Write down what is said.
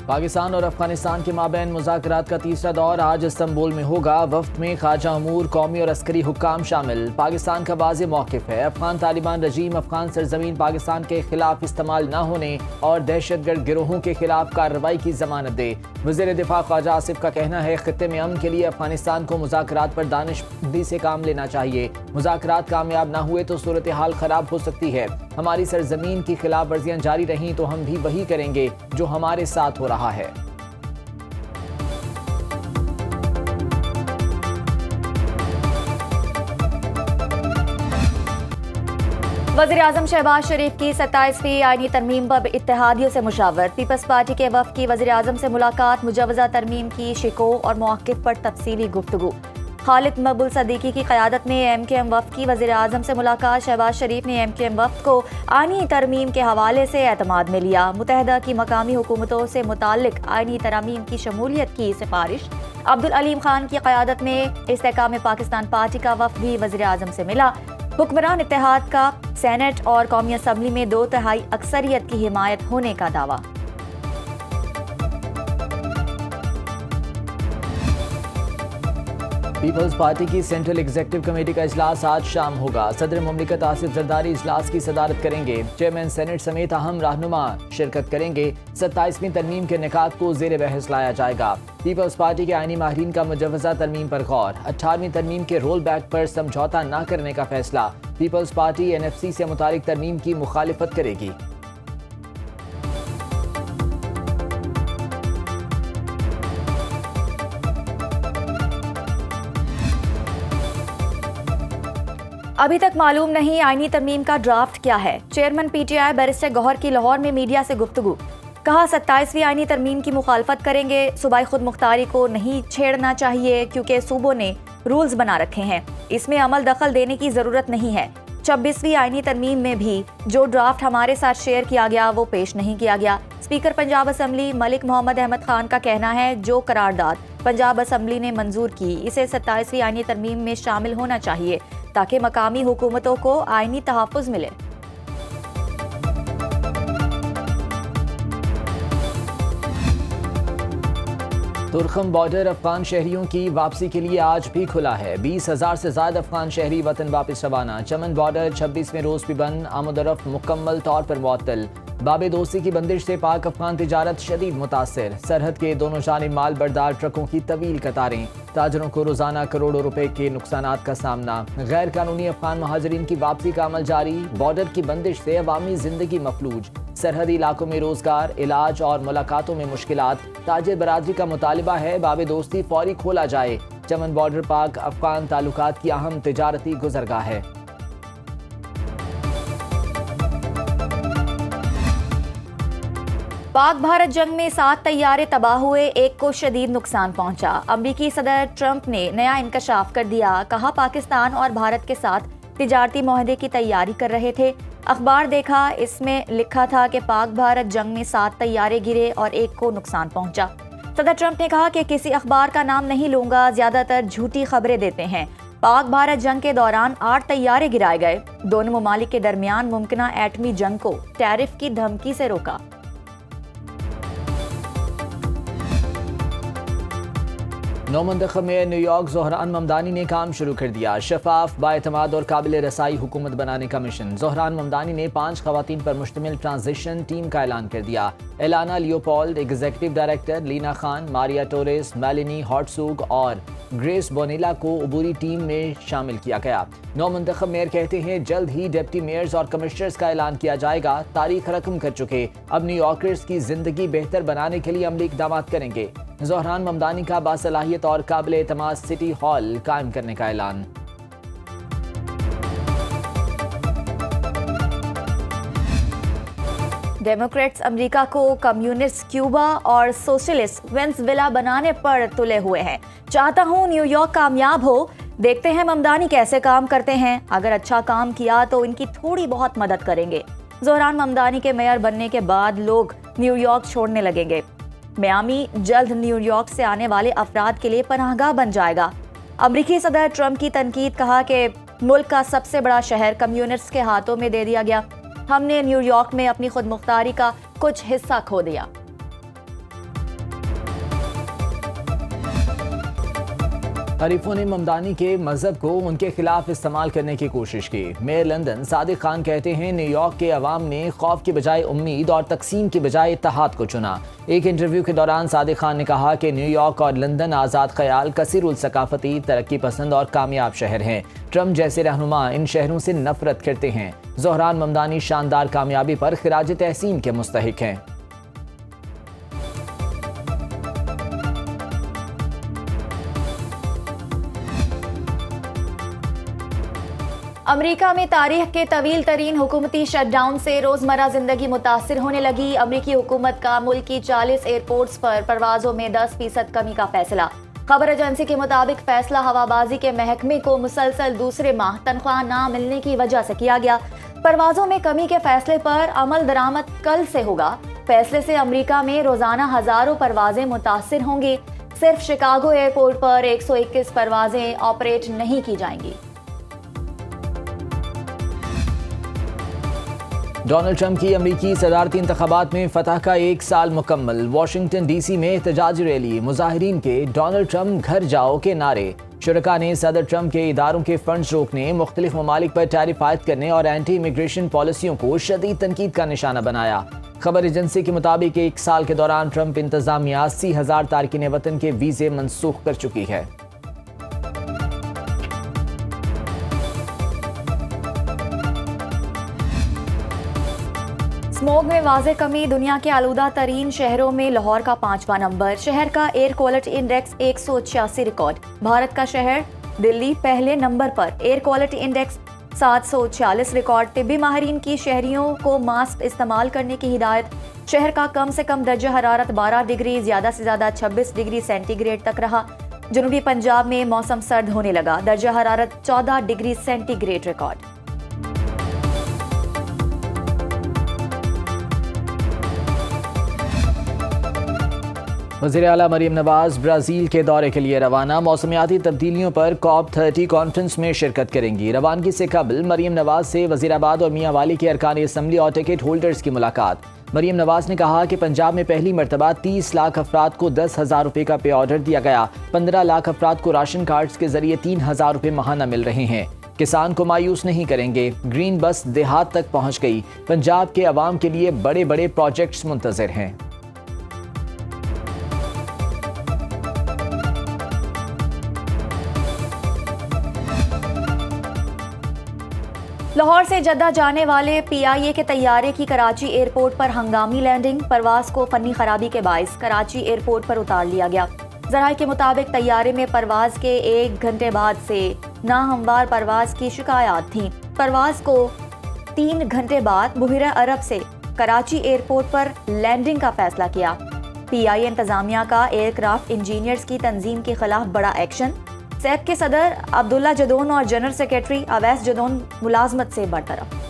पाकिस्तान और अफगानिस्तान के माबैन मुज़ाकरात का तीसरा दौर आज इस्तांबुल में होगा। वफ्द में ख्वाजा अमूर, कौमी और अस्करी हुक्काम शामिल। पाकिस्तान का वाज़ेह मौक़िफ़ है, अफगान तालिबान रजीम अफगान सरजमीन पाकिस्तान के खिलाफ इस्तेमाल न होने और दहशतगर्द गिरोहों के खिलाफ कार्रवाई की जमानत दे। वज़ीर दिफा ख्वाजा आसिफ का कहना है, खित्ते में अमन के लिए अफगानिस्तान को मुज़ाकरात पर दानिशमंदी से काम लेना चाहिए। मुज़ाकरात कामयाब न हुए तो सूरत हाल खराब हो सकती है। हमारी सरजमीन की खिलाफ वर्जियां जारी रहीं तो हम भी वही करेंगे जो हमारे साथ हो रहा है। वज़ीर-ए-आज़म शहबाज शरीफ की 27वीं आईनी तरमीम पर इत्तेहादियों से मुशावरत। पीपल्स पार्टी के वफ़द की वज़ीर-ए-आज़म से मुलाकात, मुजव्वज़ा तरमीम की शिको और मौक़िफ़ पर तफसीली गुफ्तगू। खालिद मकबूल सदीकी की क़यादत में एमकेएम वफ़द की वज़ीर-ए-आज़म से मुलाकात। शहबाज शरीफ ने एमकेएम वफ़द को आईनी तरमीम के हवाले से एतमाद में लिया। मुत्तहदा की मकामी हुकूमतों से मुताल्लिक आईनी तरमीम की शमूलियत की सिफारिश। अब्दुल अलीम खान की क़यादत में इस्तेहकाम पाकिस्तान पार्टी का वफ़द भी वज़ीर-ए-आज़म से मिला। हुक्मरान इत्तेहाद का सेनेट और कौमी असम्बली में 2/3 अक्सरियत की हिमायत होने का दावा। पीपल्स पार्टी की सेंट्रल एग्जीक्यूटिव कमेटी का इजलास आज शाम होगा। सदर मुमलिकत आसिफ जरदारी इजलास की सदारत करेंगे। चेयरमैन सेनेट समेत अहम रहनुमा शिरकत करेंगे। 27वीं तरमीम के निकात को ज़ेर बहस लाया जाएगा। पीपल्स पार्टी के आईनी माहिरीन का मुजव्वज़ा तरमीम पर गौर। 18वीं तरमीम के रोल बैक पर समझौता न करने का फैसला। पीपल्स पार्टी NFC से मुतालिक तरमीम की मुखालिफत करेगी। अभी तक मालूम नहीं आईनी तरमीम का ड्राफ्ट क्या है। चेयरमैन PTI बैरिस्टर गौहर की लाहौर में मीडिया से गुफ्तगू। कहा 27वीं आईनी तरमीम की मुखालफत करेंगे। सूबाई खुद मुख्तारी को नहीं छेड़ना चाहिए क्योंकि सूबों ने रूल्स बना रखे हैं, इसमें अमल दखल देने की जरूरत नहीं है। 26वीं आईनी तरमीम में भी जो ड्राफ्ट हमारे साथ शेयर किया गया वो पेश नहीं किया गया। स्पीकर पंजाब असम्बली मलिक मोहम्मद अहमद खान का कहना है, जो करारदाद पंजाब असम्बली ने मंजूर की इसे 27वीं आईनी तरमीम में शामिल होना चाहिए ताकि मकामी हुकूमतों को आईनी तहफ़्फ़ुज़ मिले। तुर्खम बॉर्डर अफगान शहरियों की वापसी के लिए आज भी खुला है। 20,000 से ज्यादा अफगान शहरी वतन वापस रवाना। चमन बॉर्डर 26वें रोज भी बंद। आमदोरफ्त मुकम्मल तौर पर मुअत्तल। बाबे दोस्ती की बंदिश से पाक अफगान तिजारत शदीद मुतासिर। सरहद के दोनों जानिब माल बरदार ट्रकों की तवील कतारें। ताजरों को रोजाना करोड़ों रुपए के नुकसानात का सामना। गैर कानूनी अफगान महाजरीन की वापसी का अमल जारी। बॉर्डर की बंदिश से अवामी जिंदगी मफलूज। सरहदी इलाकों में रोजगार, इलाज और मुलाकातों में मुश्किलात। ताजिर बरादरी का मुतालिबा है बाबे दोस्ती फौरी खोला जाए। चमन बॉर्डर पाक अफगान ताल्लुकात की अहम तिजारती गुजरगाह है। पाक भारत जंग में 7 तैयारे तबाह हुए, एक को शदीद नुकसान पहुंचा। अमरीकी सदर ट्रंप ने नया इंकशाफ कर दिया। कहा पाकिस्तान और भारत के साथ तिजारती मुआहदे की तैयारी कर रहे थे। अखबार देखा, इसमें लिखा था कि पाक भारत जंग में 7 तैयारे गिरे और एक को नुकसान पहुंचा। सदर ट्रंप ने कहा कि किसी अखबार का नाम नहीं लूंगा, ज्यादातर झूठी खबरें देते हैं। पाक भारत जंग के दौरान 8 तैयारे गिराए गए। दोनों ममालिक के दरमियान मुमकिना एटमी जंग को टैरिफ की धमकी से रोका। नौ मुंतखब मेयर न्यूयॉर्क ज़ोहरान ममदानी ने काम शुरू कर दिया। शफाफ, बाएतमाद और काबिल रसाई हुकूमत बनाने का मिशन। ज़ोहरान ममदानी ने 5 खवातीन पर मुश्तमिल ट्रांजिशन टीम का ऐलान कर दिया। Alana Leopold, executive director Leena Khan, Maria Torres, Melanie हॉटसूग और ग्रेस बोनेला को अबूरी टीम में शामिल किया गया। नौ मुंतखब मेयर कहते हैं जल्द ही डिप्टी मेयर्स और कमिश्नर्स का ऐलान किया जाएगा। तारीख रकम कर चुके, अब न्यूयॉर्कर्स की जिंदगी बेहतर बनाने के लिए अमली इक़दाम करेंगे। ज़ोहरान ममदानी का बासलाहियत और काबिल एतमाद सिटी हॉल कायम करने का ऐलान। डेमोक्रेट्स अमेरिका को कम्युनिस्ट क्यूबा और सोशलिस्ट वेनेज़ुएला बनाने पर तुले हुए हैं। चाहता हूं न्यूयॉर्क कामयाब हो। देखते हैं ममदानी कैसे काम करते हैं। अगर अच्छा काम किया तो इनकी थोड़ी बहुत मदद करेंगे। ज़ोहरान ममदानी के मेयर बनने के बाद लोग न्यूयॉर्क छोड़ने लगेंगे। मियामी जल्द न्यूयॉर्क से आने वाले अफराद के लिए पनाहगाह बन जाएगा। अमरीकी सदर ट्रंप की तनकीद, कहा कि मुल्क का सबसे बड़ा शहर कम्युनिस्ट के हाथों में दे दिया गया। हमने न्यूयॉर्क में अपनी खुद मुख्तारी का कुछ हिस्सा खो दिया। हरीफों ने ममदानी के मजहब को उनके खिलाफ इस्तेमाल करने की कोशिश की। मेयर लंदन सादिक खान कहते हैं न्यूयॉर्क के अवाम ने खौफ की बजाय उम्मीद और तकसीम की बजाय इत्तेहाद को चुना। एक इंटरव्यू के दौरान सादिक खान ने कहा कि न्यूयॉर्क और लंदन आज़ाद ख्याल, कसीरुल सकाफती, तरक्की पसंद और कामयाब शहर हैं। ट्रम्प जैसे रहनुमा इन शहरों से नफरत करते हैं। ज़ोहरान ममदानी शानदार कामयाबी पर खिराज तहसीन के मुस्तहिक हैं। अमेरिका में तारीख के तवील तरीन हुकूमती शटडाउन से रोजमर्रा जिंदगी मुतासिर होने लगी। अमेरिकी हुकूमत का मुल्क की 40 एयरपोर्ट्स पर परवाजों में 10% कमी का फैसला। खबर एजेंसी के मुताबिक फैसला हवाबाजी के महकमे को मुसलसल दूसरे माह तनख्वाह ना मिलने की वजह से किया गया। परवाजों में कमी के फैसले पर अमल दरामद कल से होगा। फैसले से अमेरिका में रोजाना हजारों परवाजें मुतासिर होंगी। सिर्फ शिकागो एयरपोर्ट पर 121 परवाजें ऑपरेट नहीं की जाएंगी। डोनाल्ड ट्रंप की अमरीकी सदारती इंतखाबात में फतह का 1 साल मुकम्मल। वाशिंगटन डीसी में एहतजाजी रैली, मुजाहिरीन के डोनाल्ड ट्रंप घर जाओ के नारे। शुरका ने सदर ट्रंप के इदारों के फंड्स रोकने, मुख्तलिफ ममालिक पर टैरिफ आयद करने और एंटी इमिग्रेशन पॉलिसियों को शदीद तनकीद का निशाना बनाया। खबर एजेंसी के मुताबिक 1 साल के दौरान ट्रंप इंतजामिया 80,000 तारकिन वतन के वीजे मनसूख कर चुकी है। स्मोग में वाज़े कमी, दुनिया के आलूदा तरीन शहरों में लाहौर का 5वां नंबर। शहर का air quality index 186 record. Bharat का शहर दिल्ली पहले नंबर पर, एयर क्वालिटी इंडेक्स 746 रिकॉर्ड। तिब्बी माहिरीन की शहरियों को मास्क इस्तेमाल करने की हिदायत। शहर का कम से कम दर्जा हरारत 12 डिग्री, ज़्यादा से ज़्यादा 26 डिग्री सेंटीग्रेड तक रहा। जनूबी पंजाब में मौसम सर्द होने लगा, दर्जा हरारत 14 डिग्री सेंटीग्रेड रिकॉर्ड। वज़ीर आला मरीम नवाज ब्राज़ील के दौरे के लिए रवाना। मौसमियाती तब्दीलियों पर COP30 कॉन्फ्रेंस में शिरकत करेंगी। रवानगी से कबल मरीम नवाज से वज़ीराबाद और मियांवाली के अरकान असम्बली और टिकट होल्डर्स की मुलाकात। मरीम नवाज ने कहा कि पंजाब में पहली मरतबा 30 लाख अफराद को 10,000 रुपये का पे ऑर्डर दिया गया। 15 लाख अफराद को राशन कार्ड्स के जरिए 3,000 रुपये माहाना मिल रहे हैं। किसान को मायूस नहीं करेंगे। ग्रीन बस देहात तक पहुँच गई। पंजाब के अवाम के लिए बड़े बड़े प्रोजेक्ट्स मुंतज़िर हैं। लाहौर से जद्दा जाने वाले PIA के तैयारे की कराची एयरपोर्ट पर हंगामी लैंडिंग। परवाज को फनी खराबी के बाइस कराची एयरपोर्ट पर उतार लिया गया। ज़राए के मुताबिक तैयारे में परवाज के 1 घंटे बाद से नाहमवार परवाज की शिकायत थी। परवाज को 3 घंटे बाद बुहिरा अरब से कराची एयरपोर्ट पर लैंडिंग का फैसला किया। PIA इंतजामिया का एयरक्राफ्ट इंजीनियर्स की तंजीम के खिलाफ बड़ा एक्शन। सैक के सदर अब्दुल्ला जदौन और जनरल सेक्रेटरी अवैस जदौन मुलाजमत से बरतरफ।